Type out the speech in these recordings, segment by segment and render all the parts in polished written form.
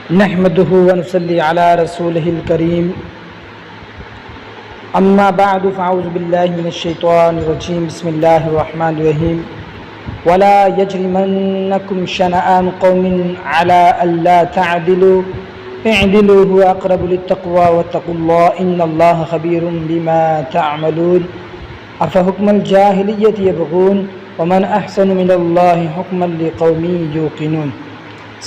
نحمده ونصلي على رسوله الكريم اما بعد فاعوذ بالله من الشيطان الرجيم بسم الله الرحمن الرحيم ولا يجرمنكم شنآن قوم على ألا تعدلوا اعدلوا هو أقرب للتقوى واتقوا الله إن الله خبير بما تعملون أفحكم الجاهلية يبغون ومن أحسن من الله حكما لقوم يوقنون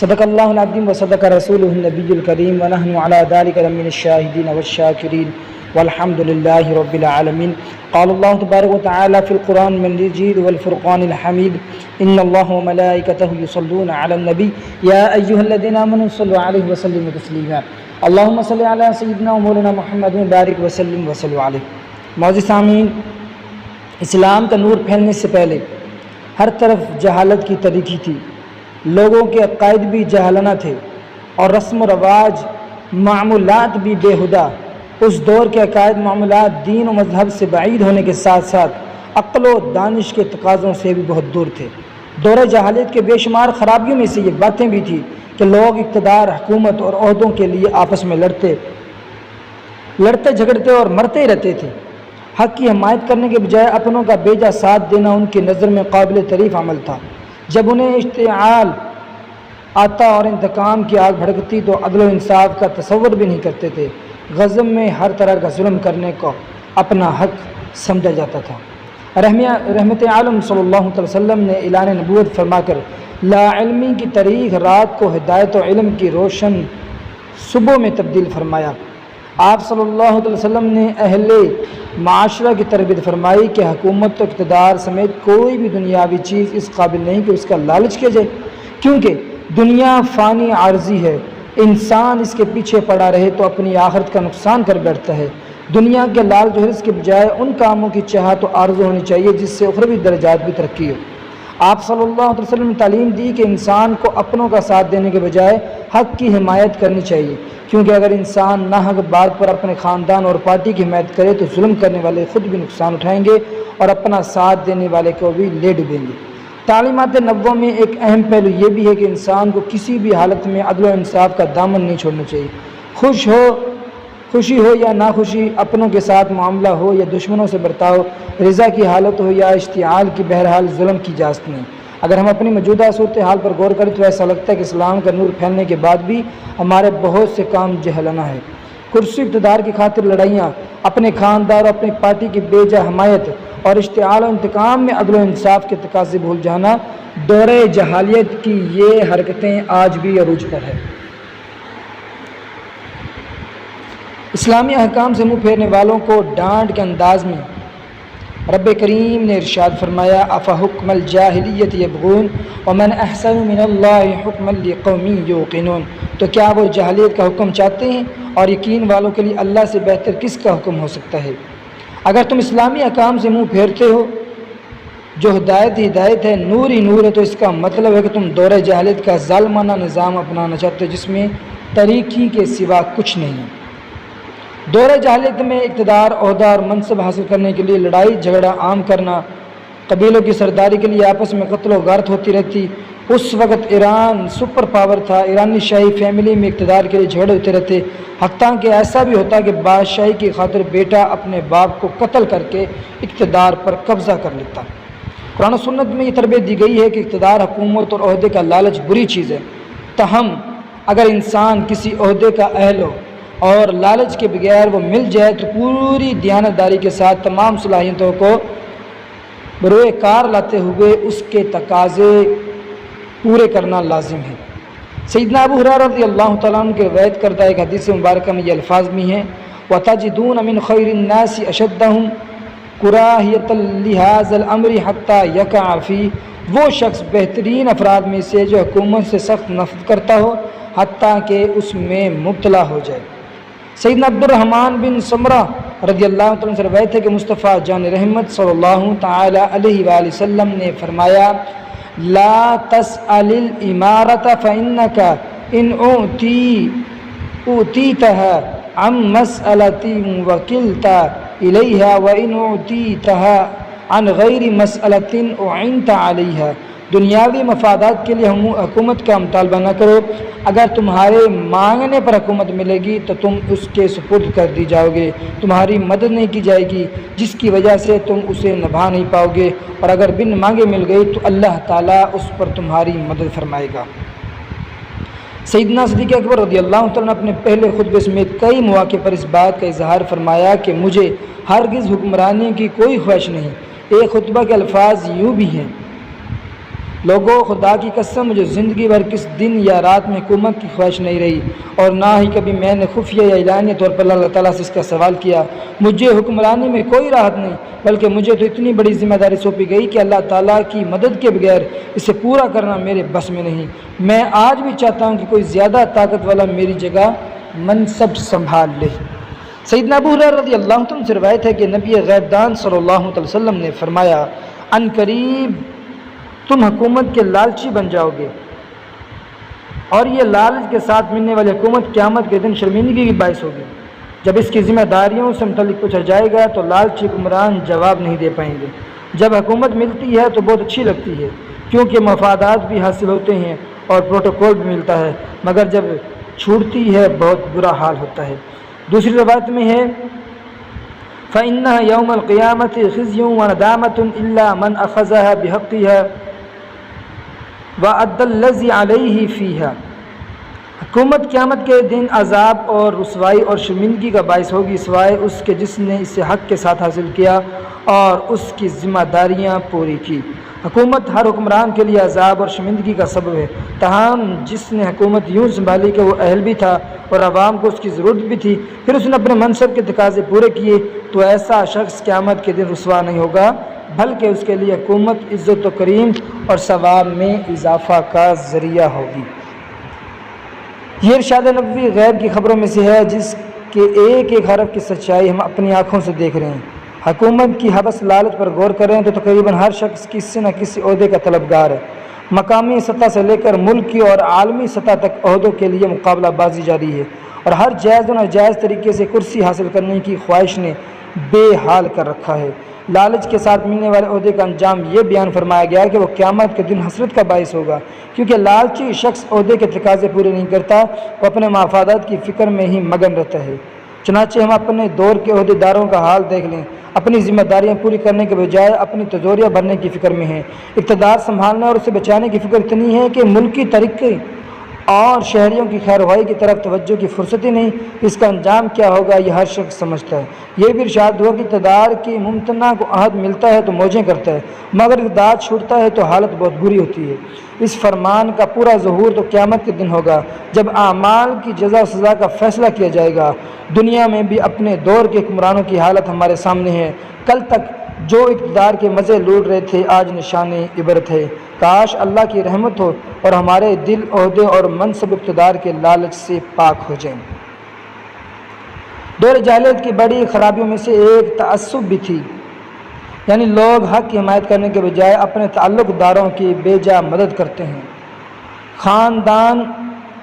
صدق الله العظيم وصدق رسوله النبي الكريم ونحن على ذلك من الشاهدين والشاكرين والحمد لله رب العالمين قال الله تبارك وتعالى في القرآن المجيد والفرقان الحميد إن الله وملائكته يصلون على النبي يا أيها الذين آمنوا صلوا عليه وسلموا تسليما اللهم صل على سيدنا ومولانا محمد وبارك وسلم وصلوا عليه۔ معزز سامعین، اسلام کا نور پھیلنے سے پہلے ہر طرف جہالت کی تاریکی تھی، لوگوں کے عقائد بھی جہلانہ تھے اور رسم و رواج معمولات بھی بےہودہ۔ اس دور کے عقائد معمولات دین و مذہب سے بعید ہونے کے ساتھ ساتھ عقل و دانش کے تقاضوں سے بھی بہت دور تھے۔ دور جہالت کے بے شمار خرابیوں میں سے یہ باتیں بھی تھیں کہ لوگ اقتدار، حکومت اور عہدوں کے لیے آپس میں لڑتے جھگڑتے اور مرتے ہی رہتے تھے۔ حق کی حمایت کرنے کے بجائے اپنوں کا بیجا ساتھ دینا ان کی نظر میں قابل تعریف عمل تھا۔ جب انہیں اشتعال آتا اور انتقام کی آگ بھڑکتی تو عدل و انصاف کا تصور بھی نہیں کرتے تھے۔ غضب میں ہر طرح کا ظلم کرنے کو اپنا حق سمجھا جاتا تھا۔ رحمت عالم صلی اللہ علیہ وسلم نے اعلان نبوت فرما کر لا علمی کی تاریخ رات کو ہدایت و علم کی روشن صبح میں تبدیل فرمایا۔ آپ صلی اللہ علیہ وسلم نے اہل معاشرہ کی تربیت فرمائی کہ حکومت و اقتدار سمیت کوئی بھی دنیاوی چیز اس قابل نہیں کہ اس کا لالچ کیا جائے، کیونکہ دنیا فانی عارضی ہے۔ انسان اس کے پیچھے پڑا رہے تو اپنی آخرت کا نقصان کر بیٹھتا ہے۔ دنیا کے لالچ و حرص کے بجائے ان کاموں کی چاہت و آرزو ہونی چاہیے جس سے اخروی درجات بھی ترقی ہو۔ آپ صلی اللہ علیہ وسلم نے تعلیم دی کہ انسان کو اپنوں کا ساتھ دینے کے بجائے حق کی حمایت کرنی چاہیے، کیونکہ اگر انسان ناحق بات پر اپنے خاندان اور پارٹی کی حمایت کرے تو ظلم کرنے والے خود بھی نقصان اٹھائیں گے اور اپنا ساتھ دینے والے کو بھی لے ڈوبیں گے۔ تعلیمات نبوہ میں ایک اہم پہلو یہ بھی ہے کہ انسان کو کسی بھی حالت میں عدل و انصاف کا دامن نہیں چھوڑنا چاہیے۔ خوشی ہو یا ناخوشی، اپنوں کے ساتھ معاملہ ہو یا دشمنوں سے برتاؤ، رضا کی حالت ہو یا اشتعال کی، بہرحال ظلم کی اجازت نہیں۔ اگر ہم اپنی موجودہ صورتحال پر غور کریں تو ایسا لگتا ہے کہ اسلام کا نور پھیلنے کے بعد بھی ہمارے بہت سے کام جہلانہ ہے۔ کرسی اقتدار کی خاطر لڑائیاں، اپنے خاندان اور اپنی پارٹی کی بے جا حمایت اور اشتعال و انتقام میں عدل و انصاف کے تقاضے بھول جانا، دور جہالیت کی یہ حرکتیں آج بھی عروج پر ہے۔ اسلامی احکام سے منہ پھیرنے والوں کو ڈانٹ کے انداز میں رب کریم نے ارشاد فرمایا افحکم الجاہلیت یبغون ومن احسن من اللہ حکما لقوم یوقنون، تو کیا وہ جاہلیت کا حکم چاہتے ہیں اور یقین والوں کے لیے اللہ سے بہتر کس کا حکم ہو سکتا ہے؟ اگر تم اسلامی احکام سے منہ پھیرتے ہو جو ہدایت ہی ہدایت ہے، نور ہی نور ہے، تو اس کا مطلب ہے کہ تم دور جاہلیت کا ظالمانہ نظام اپنانا چاہتے ہو جس میں تاریکی کے سوا کچھ نہیں ہے۔ دور جاہلیت میں اقتدار، عہدہ اور منصب حاصل کرنے کے لیے لڑائی جھگڑا عام کرنا، قبیلوں کی سرداری کے لیے آپس میں قتل و غارت ہوتی رہتی۔ اس وقت ایران سپر پاور تھا، ایرانی شاہی فیملی میں اقتدار کے لیے جھگڑے ہوتے رہتے، حتیٰ کہ ایسا بھی ہوتا کہ بادشاہی کی خاطر بیٹا اپنے باپ کو قتل کر کے اقتدار پر قبضہ کر لیتا۔ قرآن و سنت میں یہ تربیت دی گئی ہے کہ اقتدار، حکومت اور عہدے کا لالچ بری چیز ہے، تاہم اگر انسان کسی عہدے کا اہل ہو اور لالچ کے بغیر وہ مل جائے تو پوری دیانتداری کے ساتھ تمام صلاحیتوں کو بروئے کار لاتے ہوئے اس کے تقاضے پورے کرنا لازم ہے۔ سیدنا ابو ہریرہ رضی اللہ تعالیٰ عنہ کے روایت کردہ ایک حدیث مبارکہ میں یہ الفاظ بھی ہیں وَتَجِدُونَ مِنْ خَيْرِ النَّاسِ أَشَدَّهُمْ كُرَاهِيَةً لِهَذَا الْأَمْرِ حَتَّى يَقَعَ فِيهِ، وہ شخص بہترین افراد میں سے جو حکومت سے سخت نفرت کرتا ہو حتیٰ کہ اس میں مبتلا ہو جائے۔ سیدنا عبد الرحمن بن سمرہ رضی اللہ عنہ سے روایت ہے کہ مصطفیٰ جان رحمت صلی اللہ تعالی علیہ وآلہ وسلم نے فرمایا لا تسأل الامارة فإنك ان أوتيتها عن مسألة وكلت إليها وإن أوتيتها عن غير مسألة أعنت عليها دنیاوی مفادات کے لیے حکومت کا مطالبہ نہ کرو۔ اگر تمہارے مانگنے پر حکومت ملے گی تو تم اس کے سپرد کر دی جاؤ گے، تمہاری مدد نہیں کی جائے گی جس کی وجہ سے تم اسے نبھا نہیں پاؤ گے، اور اگر بن مانگے مل گئی تو اللہ تعالیٰ اس پر تمہاری مدد فرمائے گا۔ سیدنا صدیق اکبر رضی اللہ تعالیٰ نے اپنے پہلے خطبے میں کئی مواقع پر اس بات کا اظہار فرمایا کہ مجھے ہرگز حکمرانی کی کوئی خواہش نہیں۔ ایک خطبہ کے الفاظ یوں بھی ہیں: لوگوں، خدا کی قسم مجھے زندگی بھر کس دن یا رات میں حکومت کی خواہش نہیں رہی، اور نہ ہی کبھی میں نے خفیہ یا اعلانیہ طور پر اللہ تعالیٰ سے اس کا سوال کیا۔ مجھے حکمرانی میں کوئی راحت نہیں، بلکہ مجھے تو اتنی بڑی ذمہ داری سونپی گئی کہ اللہ تعالیٰ کی مدد کے بغیر اسے پورا کرنا میرے بس میں نہیں۔ میں آج بھی چاہتا ہوں کہ کوئی زیادہ طاقت والا میری جگہ منصب سنبھال لے۔ سیدنا ابو ہریرہ رضی اللہ عنہ سے روایت ہے کہ نبی غیب دان صلی اللہ علیہ وسلم نے فرمایا، ان قریب تم حکومت کے لالچی بن جاؤ گے، اور یہ لالچ کے ساتھ ملنے والی حکومت قیامت کے دن شرمندگی کی باعث ہوگی۔ جب اس کی ذمہ داریوں سے متعلق پوچھا جائے گا تو لالچی حکمران جواب نہیں دے پائیں گے۔ جب حکومت ملتی ہے تو بہت اچھی لگتی ہے، کیونکہ مفادات بھی حاصل ہوتے ہیں اور پروٹوکول بھی ملتا ہے، مگر جب چھوٹتی ہے بہت برا حال ہوتا ہے۔ دوسری روایت میں ہے، فَإِنَّهَا يَوْمَ الْقِيَامَةِ خِزْيٌ وَنَدَامَةٌ إِلَّا مَنْ أَخَذَهَا بِحَقِّهَا وَأَدَّى الَّذِي عَلَيْهِ فِيهَا۔ حکومت قیامت کے دن عذاب اور رسوائی اور شرمندگی کا باعث ہوگی، سوائے اس کے جس نے اسے حق کے ساتھ حاصل کیا اور اس کی ذمہ داریاں پوری کی۔ حکومت ہر حکمران کے لیے عذاب اور شرمندگی کا سبب ہے، تاہم جس نے حکومت یوں سنبھالی کہ وہ اہل بھی تھا اور عوام کو اس کی ضرورت بھی تھی، پھر اس نے اپنے منصب کے تقاضے پورے کیے، تو ایسا شخص قیامت کے دن رسوا نہیں ہوگا، بلکہ اس کے لیے حکومت عزت و کریم اور ثواب میں اضافہ کا ذریعہ ہوگی۔ یہ ارشاد نبوی غیب کی خبروں میں سے ہے جس کے ایک ایک حرف کی سچائی ہم اپنی آنکھوں سے دیکھ رہے ہیں۔ حکومت کی حبس لالچ پر غور کریں تو تقریباً ہر شخص کسی نہ کسی عہدے کا طلبگار ہے۔ مقامی سطح سے لے کر ملکی اور عالمی سطح تک عہدوں کے لیے مقابلہ بازی جاری ہے، اور ہر جائز و ناجائز طریقے سے کرسی حاصل کرنے کی خواہش نے بے حال کر رکھا ہے۔ لالچ کے ساتھ ملنے والے عہدے کا انجام یہ بیان فرمایا گیا کہ وہ قیامت کے دن حسرت کا باعث ہوگا، کیونکہ لالچی شخص عہدے کے تقاضے پورے نہیں کرتا، وہ اپنے مفادات کی فکر میں ہی مگن رہتا ہے۔ چنانچہ ہم اپنے دور کے عہدے داروں کا حال دیکھ لیں، اپنی ذمہ داریاں پوری کرنے کے بجائے اپنی تجوریاں بھرنے کی فکر میں ہیں۔ اقتدار سنبھالنے اور اسے بچانے کی فکر اتنی ہے کہ ملکی ترقی اور شہریوں کی خیر خواہی کی طرف توجہ کی فرصت ہی نہیں۔ اس کا انجام کیا ہوگا یہ ہر شخص سمجھتا ہے۔ یہ بھی ارشاد ہوا کہ اقتدار کی ممتنع کو عہد ملتا ہے تو موجیں کرتا ہے، مگر اقتدار چھوٹتا ہے تو حالت بہت بری ہوتی ہے۔ اس فرمان کا پورا ظہور تو قیامت کے دن ہوگا، جب اعمال کی جزا و سزا کا فیصلہ کیا جائے گا۔ دنیا میں بھی اپنے دور کے حکمرانوں کی حالت ہمارے سامنے ہے۔ کل تک جو اقتدار کے مزے لوٹ رہے تھے آج نشان عبرت ہے۔ کاش اللہ کی رحمت ہو اور ہمارے دل عہدے اور منصب اقتدار کے لالچ سے پاک ہو جائیں۔ دور جاہلیت کی بڑی خرابیوں میں سے ایک تعصب بھی تھی، یعنی لوگ حق کی حمایت کرنے کے بجائے اپنے تعلق داروں کی بے جا مدد کرتے ہیں۔ خاندان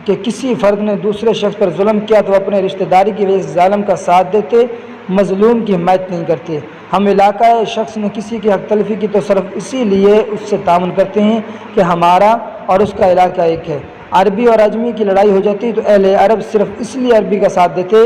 کے کسی فرد نے دوسرے شخص پر ظلم کیا تو اپنے رشتہ داری کی وجہ سے ظالم کا ساتھ دیتے، مظلوم کی حمایت نہیں کرتے۔ ہم علاقہ شخص نے کسی کی حق تلفی کی تو صرف اسی لیے اس سے تعاون کرتے ہیں کہ ہمارا اور اس کا علاقہ ایک ہے۔ عربی اور اجمی کی لڑائی ہو جاتی تو اہل عرب صرف اس لیے عربی کا ساتھ دیتے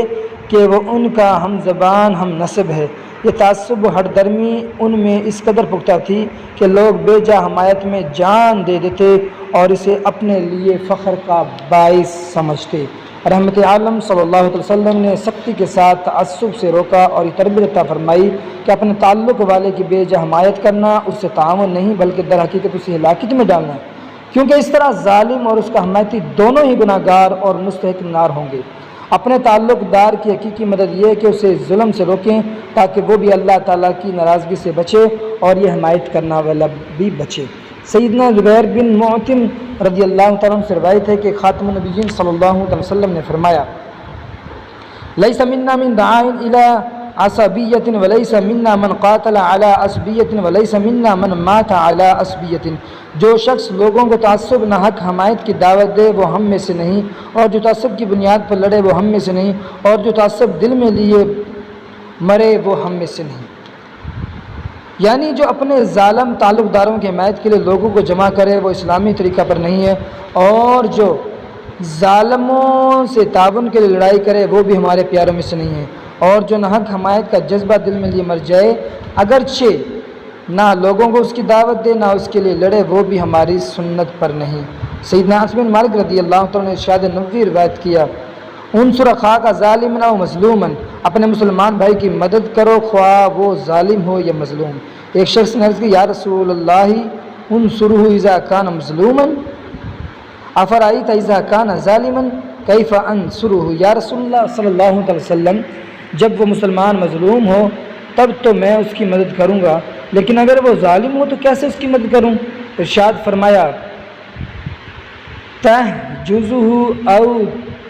کہ وہ ان کا ہم زبان ہم نسب ہے۔ یہ تعصب و ہٹ درمی ان میں اس قدر پختہ تھی کہ لوگ بے جا حمایت میں جان دے دیتے اور اسے اپنے لیے فخر کا باعث سمجھتے۔ رحمت عالم صلی اللہ علیہ وسلم نے سختی کے ساتھ تعصب سے روکا اور یہ تربیت عطا فرمائی کہ اپنے تعلق والے کی بے جا حمایت کرنا اس سے تعاون نہیں بلکہ در حقیقت اسے ہلاکت میں ڈالنا ہے، کیونکہ اس طرح ظالم اور اس کا حمایتی دونوں ہی گناہ گار اور مستحق نار ہوں گے۔ اپنے تعلق دار کی حقیقی مدد یہ ہے کہ اسے ظلم سے روکیں تاکہ وہ بھی اللہ تعالیٰ کی ناراضگی سے بچے اور یہ حمایت کرنا والا بھی بچے۔ سیدنا زبیر بن معتم رضی اللہ تعالیٰ عنہ سے روایت ہے کہ خاتم النبیین صلی اللہ علیہ وسلم نے فرمایا، لیس منا من دعاء الى عصبیۃ ولیس منا من قاتل علی عصبیۃ ولیس منا من مات علی عصبیۃ۔ جو شخص لوگوں کو تعصب نہ حق حمایت کی دعوت دے وہ ہم میں سے نہیں، اور جو تعصب کی بنیاد پر لڑے وہ ہم میں سے نہیں، اور جو تعصب دل میں لیے مرے وہ ہم میں سے نہیں۔ یعنی جو اپنے ظالم تعلق داروں کی حمایت کے لیے لوگوں کو جمع کرے وہ اسلامی طریقہ پر نہیں ہے، اور جو ظالموں سے تعاون کے لیے لڑائی کرے وہ بھی ہمارے پیاروں میں سے نہیں ہے، اور جو ناحق حمایت کا جذبہ دل میں لیے مر جائے اگرچہ نہ لوگوں کو اس کی دعوت دے نہ اس کے لیے لڑے وہ بھی ہماری سنت پر نہیں۔ سیدنا انس بن مالک رضی اللہ عنہ نے ارشاد نبوی روایت کیا، انصر اخاک ظالما و مظلوما، اپنے مسلمان بھائی کی مدد کرو خواہ وہ ظالم ہو یا مظلوم۔ ایک شخص نے عرض کی، یا رسول اللہ انصرہ اذا کان مظلوما افرأیت اذا کان ظالما کیف انصرہ، یا رسول اللہ صلی اللہ علیہ وسلم جب وہ مسلمان مظلوم ہو تب تو میں اس کی مدد کروں گا، لیکن اگر وہ ظالم ہو تو کیسے اس کی مدد کروں؟ ارشاد فرمایا، تحجزہ او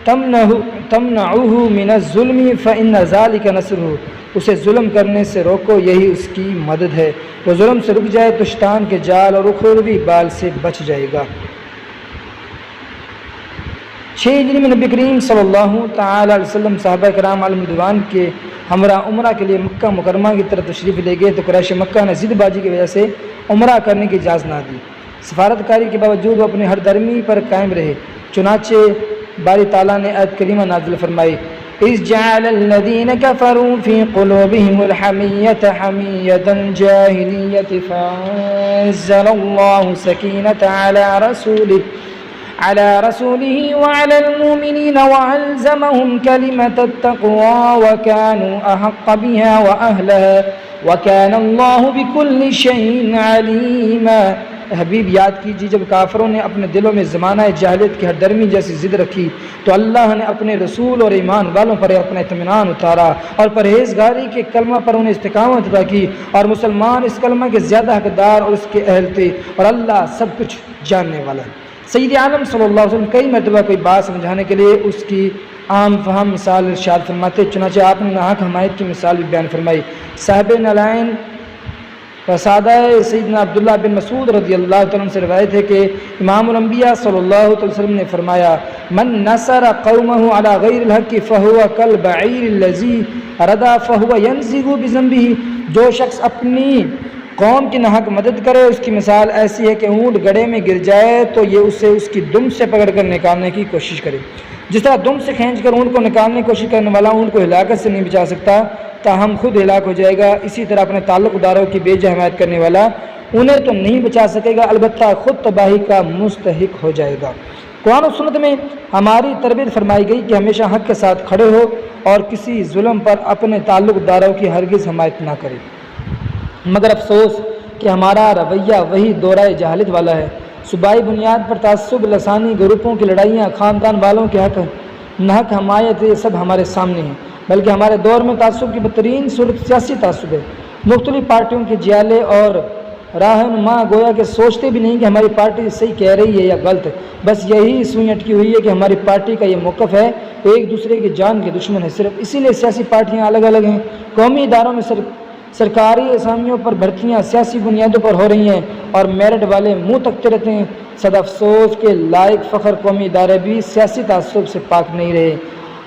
تمنعہ من الظلم فإن ذلك نصرہ، اسے ظلم کرنے سے روکو یہی اس کی مدد ہے، وہ ظلم سے رک جائے تو شیطان کے جال اور اخروی بال سے بچ جائے گا۔ 6 ہجری میں نبی کریم صلی اللہ تعالی علیہ وسلم صحابہ کرام علیہ رضوان کے ہمراہ عمرہ کے لیے مکہ مکرمہ کی طرف تشریف لے گئے تو قریش مکہ نے ضد بازی کی وجہ سے عمرہ کرنے کی اجازت نہ دی۔ سفارتکاری کے باوجود وہ اپنے ہر درمی پر قائم رہے، چنانچہ باری تعالیٰ نے آیت کریمہ نازل فرمائی، اذ جعل الذین کفروا فی قلوبہم الحمیۃ حمیۃ الجاہلیۃ فانزل اللہ سکینۃ على رسوله وعلى المؤمنين وألزمهم كلمة التقوى وكانوا أحق بها وأهلها وكان الله بكل شيء عليما۔ حبیب یاد کیجیے جب کافروں نے اپنے دلوں میں زمانہ جاہلیت کی ہر درمی جیسی ضد رکھی تو اللہ نے اپنے رسول اور ایمان والوں پر اپنا اطمینان اتارا اور پرہیزگاری کے کلمہ پر انہیں استقامت عطا کی، اور مسلمان اس کلمہ کے زیادہ حقدار اور اس کے اہل تھے، اور اللہ سب کچھ جاننے والا ہے۔ سید عالم صلی اللہ علیہ وسلم کئی مرتبہ کوئی بات سمجھانے کے لیے اس کی عام فہم مثال ارشاد فرماتے، چنانچہ آپ نے ناحق حمایت کی مثال بھی بیان فرمائی۔ صاحب نالین فسادہ سیدنا عبداللہ بن مسعود رضی اللہ عنہ سے روایت ہے کہ امام الانبیاء صلی اللہ علیہ وسلم نے فرمایا، من نصر قومہ علی غیر الحق فہو کالبعیر الذی ردا فہو ینزغ بذنبہ، جو شخص اپنی قوم کی ناحق مدد کرے اس کی مثال ایسی ہے کہ اونٹ گڑھے میں گر جائے تو یہ اسے اس کی دم سے پکڑ کر نکالنے کی کوشش کرے۔ جس طرح دم سے کھینچ کر اونٹ کو نکالنے کی کوشش کرنے والا اونٹ کو ہلاکت سے نہیں بچا سکتا تاہم خود ہلاک ہو جائے گا، اسی طرح اپنے تعلق داروں کی بے جا حمایت کرنے والا انہیں تو نہیں بچا سکے گا البتہ خود تباہی کا مستحق ہو جائے گا۔ قرآن و سنت میں ہماری تربیت فرمائی گئی کہ ہمیشہ حق کے ساتھ کھڑے ہو اور کسی ظلم پر اپنے تعلق داروں کی ہرگز حمایت نہ کرے، مگر افسوس کہ ہمارا رویہ وہی دورہ جہالت والا ہے۔ صوبائی بنیاد پر تعصب، لسانی گروپوں کی لڑائیاں، خاندان والوں کے حق ناحق حمایت، یہ سب ہمارے سامنے ہیں، بلکہ ہمارے دور میں تعصب کی بدترین صورت سیاسی تعصب ہے۔ مختلف پارٹیوں کے جیالے اور رہنما گویا کہ سوچتے بھی نہیں کہ ہماری پارٹی صحیح کہہ رہی ہے یا غلط، بس یہی سوئی اٹکی ہوئی ہے کہ ہماری پارٹی کا یہ موقف ہے، ایک دوسرے کی جان کے دشمن ہے۔ صرف اسی لیے سیاسی پارٹیاں الگ الگ ہیں، قومی اداروں میں سرکاری اسامیوں پر بھرتیاں سیاسی بنیادوں پر ہو رہی ہیں اور میرٹ والے منہ تکتے رہتے ہیں۔ صد افسوس کے لائق فخر قومی ادارے بھی سیاسی تعصب سے پاک نہیں رہے۔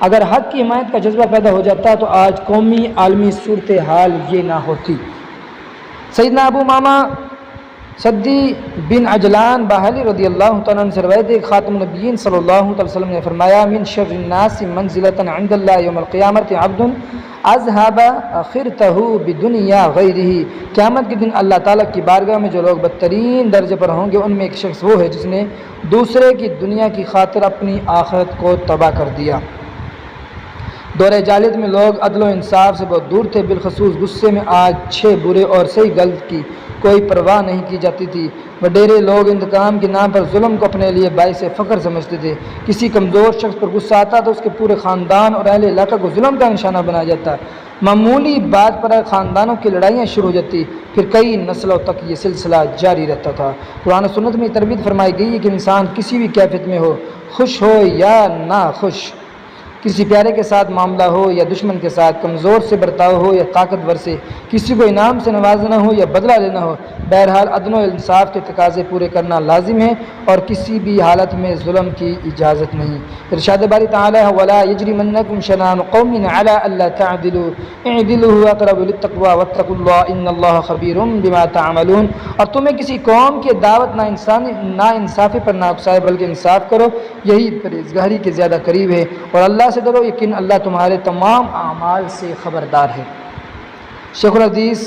اگر حق کی حمایت کا جذبہ پیدا ہو جاتا تو آج قومی عالمی صورتحال یہ نہ ہوتی۔ سیدنا ابو ماما صدی بن عجلان باہلی رضی اللہ تعالیٰ عنہ سے روایت ہے، خاتم النبیین صلی اللہ علیہ وسلم نے فرمایا، من شر الناس منزلۃ عند اللہ یوم القیامۃ عبد اذهب اخرته بدنیا غیرہ، قیامت کے دن اللہ تعالیٰ کی بارگاہ میں جو لوگ بدترین درجے پر ہوں گے ان میں ایک شخص وہ ہے جس نے دوسرے کی دنیا کی خاطر اپنی آخرت کو تباہ کر دیا۔ دور جاہلیت میں لوگ عدل و انصاف سے بہت دور تھے، بالخصوص غصے میں اچھے برے اور صحیح غلط کی کوئی پرواہ نہیں کی جاتی تھی۔ وڈیرے لوگ انتقام کے نام پر ظلم کو اپنے لیے باعث فخر سمجھتے تھے۔ کسی کمزور شخص پر غصہ آتا تو اس کے پورے خاندان اور اہل علاقہ کو ظلم کا نشانہ بنایا جاتا۔ معمولی بات پر خاندانوں کی لڑائیاں شروع ہو جاتی، پھر کئی نسلوں تک یہ سلسلہ جاری رہتا تھا۔ قرآن و سنت میں تربیت فرمائی گئی ہے کہ انسان کسی بھی کیفیت میں ہو، خوش ہو یا نہ خوش، کسی پیارے کے ساتھ معاملہ ہو یا دشمن کے ساتھ، کمزور سے برتاؤ ہو یا طاقتور سے، کسی کو انعام سے نوازنا ہو یا بدلہ لینا ہو، بہرحال عدل و انصاف کے تقاضے پورے کرنا لازم ہے اور کسی بھی حالت میں ظلم کی اجازت نہیں۔ ارشاد باری تعالیٰ ہے وَلَا يَجْرِمَنَّكُمْ شَنَآنُ قَوْمٍ عَلَىٰ أَلَّا تَعْدِلُوا اعْدِلُوا هُوَ أَقْرَبُ لِلتَّقْوَىٰ وَاتَّقُوا اللَّهَ إِنَّ اللَّهَ خَبِيرٌ بِمَا تَعْمَلُونَ۔ اور تمہیں کسی قوم کی دعوت نا انصافی پر نہ اکسائے بلکہ انصاف کرو، یہی پرہیزگاری کے زیادہ قریب ہے، اور اللہ سے ڈرو، یقین اللہ تمہارے تمام اعمال سے خبردار ہے۔ شیخ الحدیث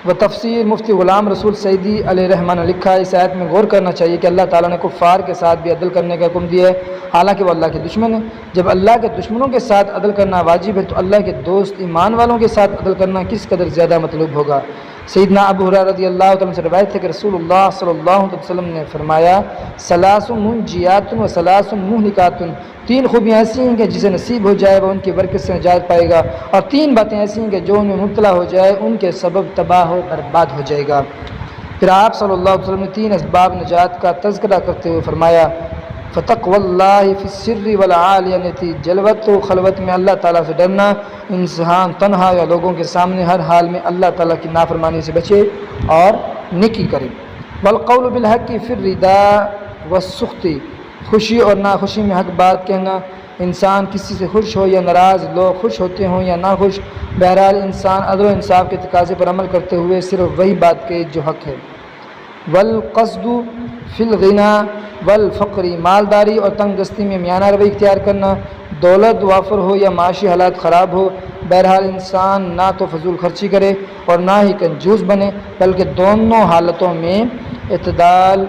و تفسیر مفتی غلام رسول سعیدی علیہ رحمٰن نے لکھا ہے، اس آیت میں غور کرنا چاہیے کہ اللہ تعالیٰ نے کفار کے ساتھ بھی عدل کرنے کا حکم دیا ہے، حالانکہ وہ اللہ کے دشمن ہیں۔ جب اللہ کے دشمنوں کے ساتھ عدل کرنا واجب ہے تو اللہ کے دوست ایمان والوں کے ساتھ عدل کرنا کس قدر زیادہ مطلوب ہوگا۔ سیدنا ابو ہریرہ رضی اللہ عنہ سے روایت ہے کہ رسول اللہ صلی اللہ علیہ وسلم نے فرمایا ثلاث منجیات و ثلاث مہلکات، تین خوبیاں ایسی ہیں کہ جسے نصیب ہو جائے وہ ان کی برکت سے نجات پائے گا، اور تین باتیں ایسی ہیں کہ جو ان میں مبتلا ہو جائے ان کے سبب تباہ و برباد ہو جائے گا۔ پھر آپ صلی اللہ علیہ وسلم نے تین اسباب نجات کا تذکرہ کرتے ہوئے فرمایا فَتَقْوَى اللَّهِ فِي السِّرِّ وَالْعَالِيَةِ، جلوت و خلوت میں اللہ تعالیٰ سے ڈرنا، انسان تنہا یا لوگوں کے سامنے ہر حال میں اللہ تعالیٰ کی نافرمانی سے بچے اور نیکی کرے۔ وَالْقَوْلُ بِالْحَقِّ فِي الرِّضَا وَالسُّخْطِ، خوشی اور ناخوشی میں حق بات کہنا، انسان کسی سے خوش ہو یا ناراض، لوگ خوش ہوتے ہوں یا ناخوش، بہرحال انسان عدل و انصاف کے تقاضے پر عمل کرتے ہوئے صرف وہی بات کہے جو حق ہے۔ والقصد فی الغنا والفقر، مالداری اور تنگ دستی میں میانہ روی اختیار کرنا، دولت وافر ہو یا معاشی حالات خراب ہو، بہرحال انسان نہ تو فضول خرچی کرے اور نہ ہی کنجوس بنے، بلکہ دونوں حالتوں میں اعتدال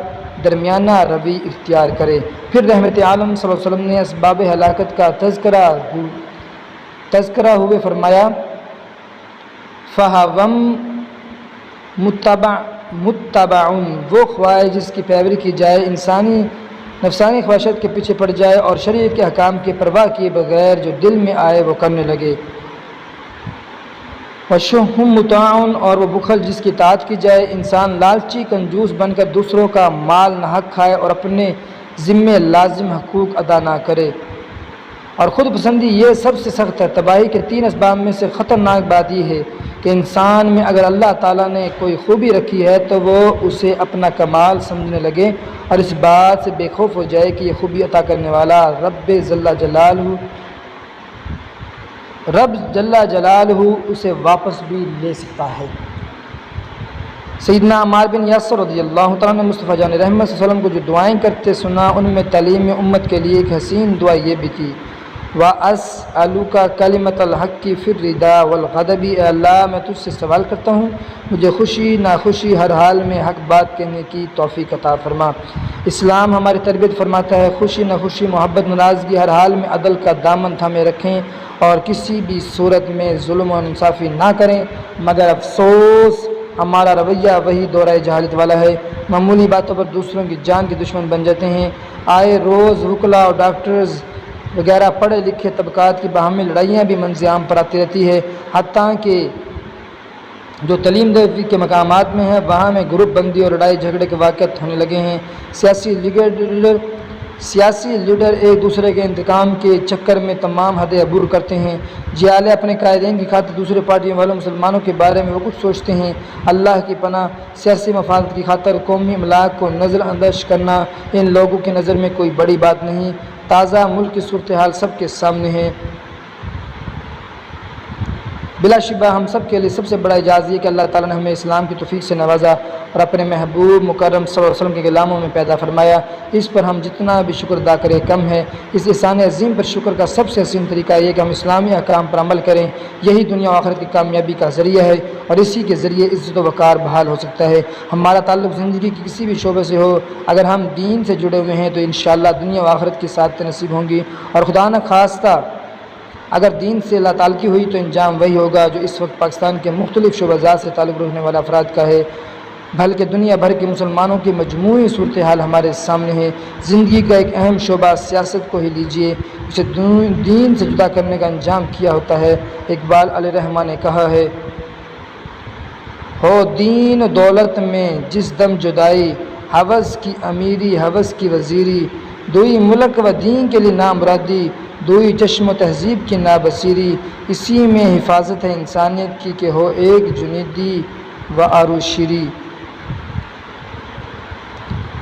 درمیانہ روی اختیار کرے۔ پھر رحمت عالم صلی اللہ علیہ وسلم نے اسباب ہلاکت کا تذکرہ ہوئے فرمایا فَهَوًا مُتَّبَعٌ، وہ خواہش جس کی پیروی کی جائے نفسانی خواہشات کے پیچھے پڑ جائے اور شریعت کے احکام کی پرواہ کیے بغیر جو دل میں آئے وہ کرنے لگے۔ وَشُحٌّ مُطَاعٌ، اور وہ بخل جس کی اطاعت کی جائے، انسان لالچی کنجوس بن کر دوسروں کا مال ناحق کھائے اور اپنے ذمے لازم حقوق ادا نہ کرے۔ اور خود پسندی یہ سب سے سخت ہے۔ تباہی کے تین اسباب میں سے خطرناک بات یہ ہے کہ انسان میں اگر اللہ تعالیٰ نے کوئی خوبی رکھی ہے تو وہ اسے اپنا کمال سمجھنے لگے اور اس بات سے بے خوف ہو جائے کہ یہ خوبی عطا کرنے والا رب جل جلالہ اسے واپس بھی لے سکتا ہے۔ سیدنا عمار بن یاسر رضی اللہ تعالیٰ نے مصطفیٰ جان رحمت صلی اللہ علیہ وسلم کو جو دعائیں کرتے سنا، ان میں تعلیم امت کے لیے ایک حسین دعا یہ بھی تھی وَأَسْأَلُكَ كَلِمَةَ الْحَقِّ فِي الرِّضَا وَالْغَضَبِ، اے اللہ میں تجھ سے سوال کرتا ہوں مجھے خوشی ناخوشی ہر حال میں حق بات کہنے کی توفیق عطا فرما۔ اسلام ہماری تربیت فرماتا ہے خوشی ناخوشی محبت ناراضگی ہر حال میں عدل کا دامن تھامے رکھیں اور کسی بھی صورت میں ظلم و انصافی نہ کریں، مگر افسوس ہمارا رویہ وہی دورہ جہالت والا ہے، معمولی باتوں پر دوسروں کی جان کے دشمن بن جاتے ہیں۔ آئے روز وکلا اور ڈاکٹرز وغیرہ پڑھے لکھے طبقات کی باہمی لڑائیاں بھی منظر عام پر آتی رہتی ہے، حتیٰ کہ جو تعلیم دہی کے مقامات میں ہے وہاں میں گروپ بندی اور لڑائی جھگڑے کے واقعات ہونے لگے ہیں۔ سیاسی لیڈر ایک دوسرے کے انتقام کے چکر میں تمام حدیں عبور کرتے ہیں، جیالے اپنے قائدین کی خاطر دوسرے پارٹیوں والوں مسلمانوں کے بارے میں وہ کچھ سوچتے ہیں۔ اللہ کی پناہ، سیاسی مفاد کی خاطر قومی املاک کو نظر انداز کرنا ان لوگوں کی نظر میں کوئی بڑی بات نہیں۔ تازہ ملک کی صورتحال سب کے سامنے ہے۔ بلا شبہ ہم سب کے لیے سب سے بڑا اعزاز یہ کہ اللہ تعالیٰ نے ہمیں اسلام کی توفیق سے نوازا اور اپنے محبوب مکرم صلی اللہ علیہ وسلم کے غلاموں میں پیدا فرمایا۔ اس پر ہم جتنا بھی شکر ادا کریں کم ہے۔ اس احسان عظیم پر شکر کا سب سے حسین طریقہ یہ کہ ہم اسلامی احکام پر عمل کریں، یہی دنیا و آخرت کی کامیابی کا ذریعہ ہے اور اسی کے ذریعے عزت و وقار بحال ہو سکتا ہے۔ ہمارا تعلق زندگی کی کسی بھی شعبے سے ہو، اگر ہم دین سے جڑے ہوئے ہیں تو انشاءاللہ دنیا و آخرت کی سعادتیں نصیب ہوں گی، اور خدا نہ خواستہ اگر دین سے اللہ تعلقی ہوئی تو انجام وہی ہوگا جو اس وقت پاکستان کے مختلف شعبہ جات سے تعلق رکھنے والے افراد کا ہے، بلکہ دنیا بھر کے مسلمانوں کی مجموعی صورتحال ہمارے سامنے ہے۔ زندگی کا ایک اہم شعبہ سیاست کو ہی لیجئے، اسے دین سے جدا کرنے کا انجام کیا ہوتا ہے۔ اقبال علیہ رحمٰن نے کہا ہے ہو دین و دولت میں جس دم جدائی، ہوس کی امیری ہوس کی وزیری، دوئی ملک و دین کے لیے نامرادی، دوئی چشم و تہذیب کی نابصیری، اسی میں حفاظت ہے انسانیت کی کہ ہو ایک جنیدی و آروشیری۔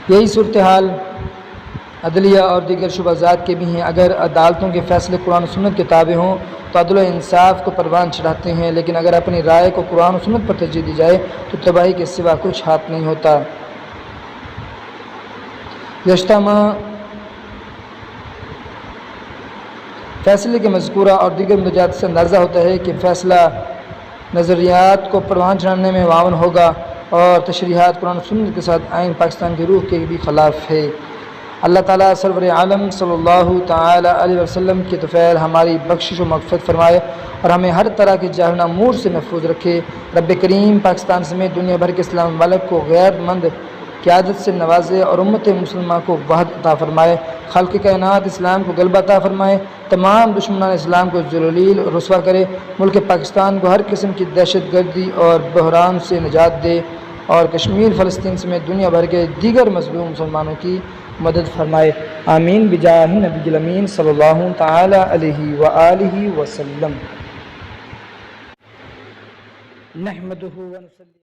یہی صورتحال عدلیہ اور دیگر شعبہ جات کے بھی ہیں۔ اگر عدالتوں کے فیصلے قرآن و سنت کے تابع ہوں تو عدل و انصاف کو پروان چڑھاتے ہیں، لیکن اگر اپنی رائے کو قرآن و سنت پر ترجیح دی جائے تو تباہی کے سوا کچھ ہاتھ نہیں ہوتا۔ گزشتہ ماہ فیصلے کے مذکورہ اور دیگر مندرجات سے اندازہ ہوتا ہے کہ فیصلہ نظریات کو پروان چڑھانے میں معاون ہوگا اور تشریحات قرآن و سنت کے ساتھ آئین پاکستان کی روح کے بھی خلاف ہے۔ اللہ تعالیٰ سرور عالم صلی اللہ تعالیٰ علیہ وسلم کی طفیل ہماری بخشش و مغفرت فرمائے اور ہمیں ہر طرح کے جاہل امور سے محفوظ رکھے۔ رب کریم پاکستان سمیت دنیا بھر کے اسلام ممالک کو غیر مند قیادت سے نوازے اور امت مسلمہ کو وحدت عطا فرمائے۔ خالق کائنات اسلام کو غلبہ عطا فرمائے، تمام دشمنان اسلام کو ذلیل اور رسوا کرے، ملک پاکستان کو ہر قسم کی دہشت گردی اور بحران سے نجات دے اور کشمیر فلسطین سمیت دنیا بھر کے دیگر مظلوم مسلمانوں کی مدد فرمائے۔ آمین بجاہ نبی الامین صلی اللہ تعالی علیہ وآلہ وسلم۔ نحمدہ و نصلی